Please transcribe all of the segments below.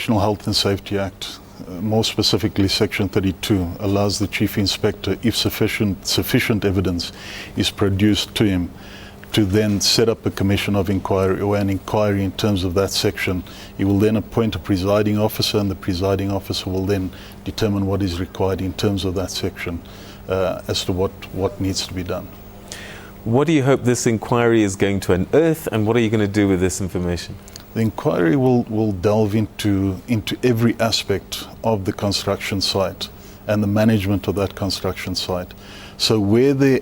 National Health and Safety Act, more specifically Section 32, allows the Chief Inspector, if sufficient evidence is produced to him, to then set up a commission of inquiry or an inquiry in terms of that section. He will then appoint a presiding officer, and the presiding officer will then determine what is required in terms of that section as to what needs to be done. What do you hope this inquiry is going to unearth, and what are you going to do with this information? The inquiry will delve into every aspect of the construction site and the management of that construction site. So where there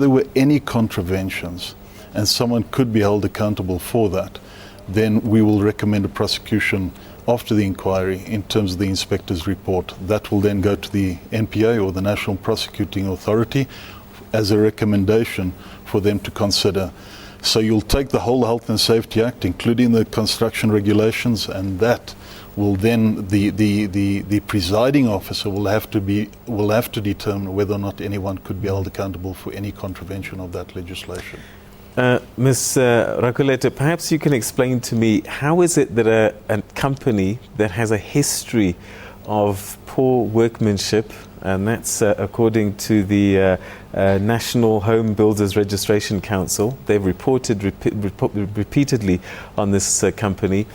were any contraventions and someone could be held accountable for that, then we will recommend a prosecution after the inquiry in terms of the inspector's report. That will then go to the NPA or the National Prosecuting Authority as a recommendation for them to consider. So you'll take the whole Health and Safety Act, including the construction regulations, and that will then the presiding officer will have to determine whether or not anyone could be held accountable for any contravention of that legislation. Ms. Rakolote, perhaps you can explain to me, how is it that a company that has a history of poor workmanship, and that's according to the National Home Builders Registration Council, they've reported repeatedly on this company,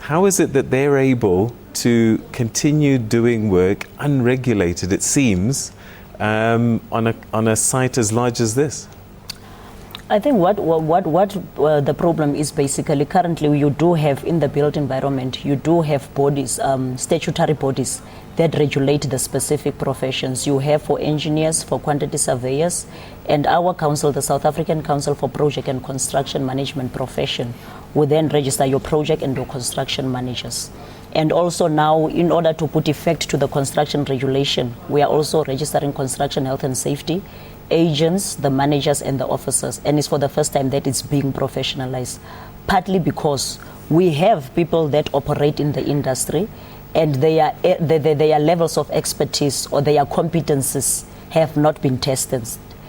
how is it that they're able to continue doing work unregulated, it seems, on a site as large as this? I think what the problem is basically, currently you do have in the built environment, you do have bodies, statutory bodies that regulate the specific professions. You have for engineers, for quantity surveyors, and our council, the South African Council for Project and Construction Management Profession, will then register your project and your construction managers. And also now, in order to put effect to the construction regulation, we are also registering construction health and safety agents, the managers and the officers, and it's for the first time that it's being professionalized, partly because we have people that operate in the industry and their levels of expertise or their competencies have not been tested.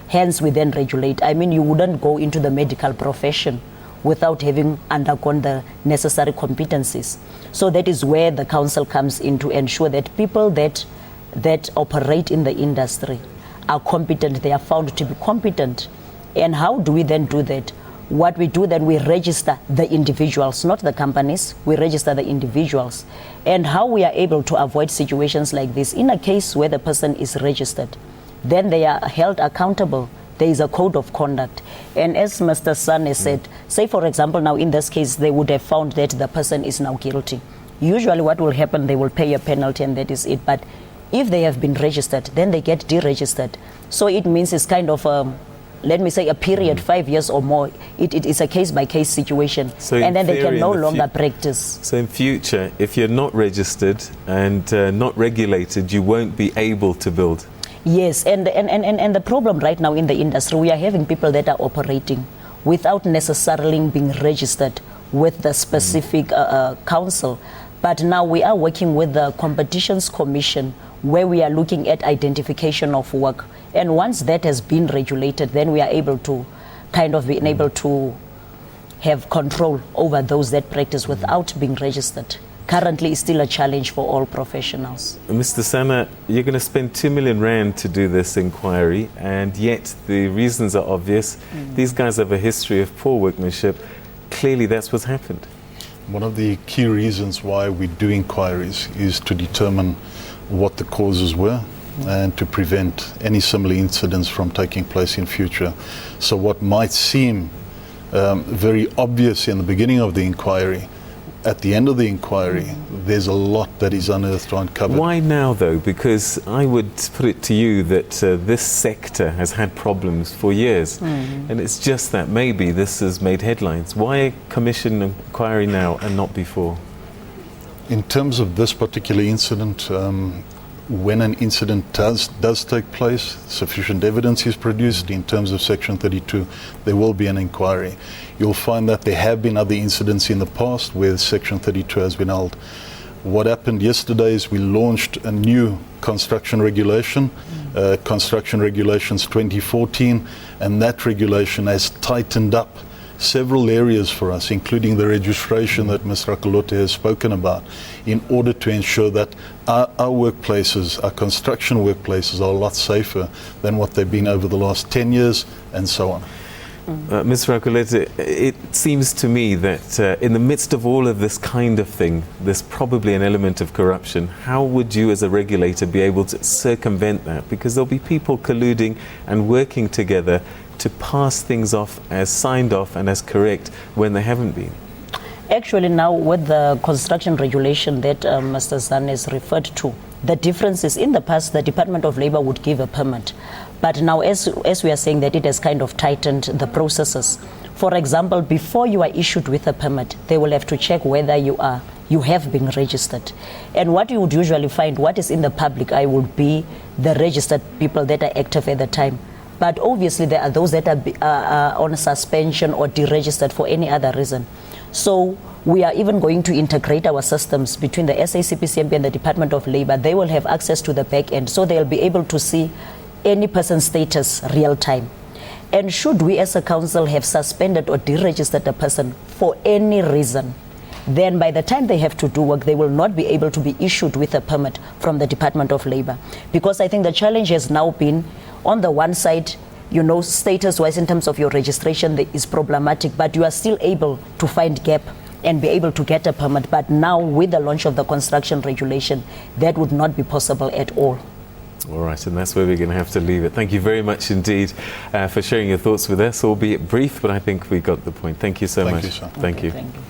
Hence, we then regulate. I mean, you wouldn't go into the medical profession without having undergone the necessary competencies. So that is where the council comes in to ensure that people that operate in the industry are competent, they are found to be competent. And how do we then do that? What we do then, we register the individuals, not the companies, we register the individuals. And how we are able to avoid situations like this, in a case where the person is registered, then they are held accountable. There is a code of conduct. And as Mr. Szana said, say for example now in this case, they would have found that the person is now guilty. Usually what will happen, they will pay a penalty and that is it. But if they have been registered, then they get deregistered. So it means it's kind of, let me say, a period, 5 years or more. It is a case-by-case situation. So and then they can no longer practice. So in future, if you're not registered and not regulated, you won't be able to build? Yes, and the problem right now in the industry, we are having people that are operating without necessarily being registered with the specific council. But now we are working with the Competitions Commission, where we are looking at identification of work. And once that has been regulated, then we are able to kind of be able to have control over those that practice without being registered. Currently, it's still a challenge for all professionals. Mr. Szana, you're going to spend 2 million rand to do this inquiry, and yet the reasons are obvious. These guys have a history of poor workmanship. Clearly, that's what's happened. One of the key reasons why we do inquiries is to determine what the causes were and to prevent any similar incidents from taking place in future. So what might seem very obvious in the beginning of the inquiry, at the end of the inquiry, there's a lot that is unearthed or uncovered. Why now, though? Because I would put it to you that this sector has had problems for years, and it's just that maybe this has made headlines. Why commission an inquiry now and not before? In terms of this particular incident, when an incident does take place, sufficient evidence is produced in terms of Section 32, there will be an inquiry. You'll find that there have been other incidents in the past where Section 32 has been held. What happened yesterday is we launched a new construction regulation, Construction Regulations 2014, and that regulation has tightened up several areas for us, including the registration that Ms. Rakolote has spoken about, in order to ensure that our workplaces, our construction workplaces, are a lot safer than what they've been over the last 10 years and so on. Ms. Rakolote, it seems to me that in the midst of all of this kind of thing, there's probably an element of corruption. How would you as a regulator be able to circumvent that? Because there'll be people colluding and working together to pass things off as signed off and as correct when they haven't been. Actually, now with the construction regulation that Mr. Szana has referred to, the difference is in the past the Department of Labour would give a permit. But now as we are saying that it has kind of tightened the processes. For example, before you are issued with a permit, they will have to check whether you have been registered. And what you would usually find, what is in the public eye would be the registered people that are active at the time. But obviously there are those that are on suspension or deregistered for any other reason. So we are even going to integrate our systems between the SACPCMP and the Department of Labour. They will have access to the back end, so they'll be able to see any person's status real time. And should we as a council have suspended or deregistered a person for any reason, then by the time they have to do work, they will not be able to be issued with a permit from the Department of Labour. Because I think the challenge has now been, on the one side, status-wise in terms of your registration is problematic, but you are still able to find gap and be able to get a permit. But now with the launch of the construction regulation, that would not be possible at all. All right, and that's where we're going to have to leave it. Thank you very much indeed for sharing your thoughts with us, albeit brief, but I think we got the point. Thank you so much. Thank you, sir. Thank you. Thank you.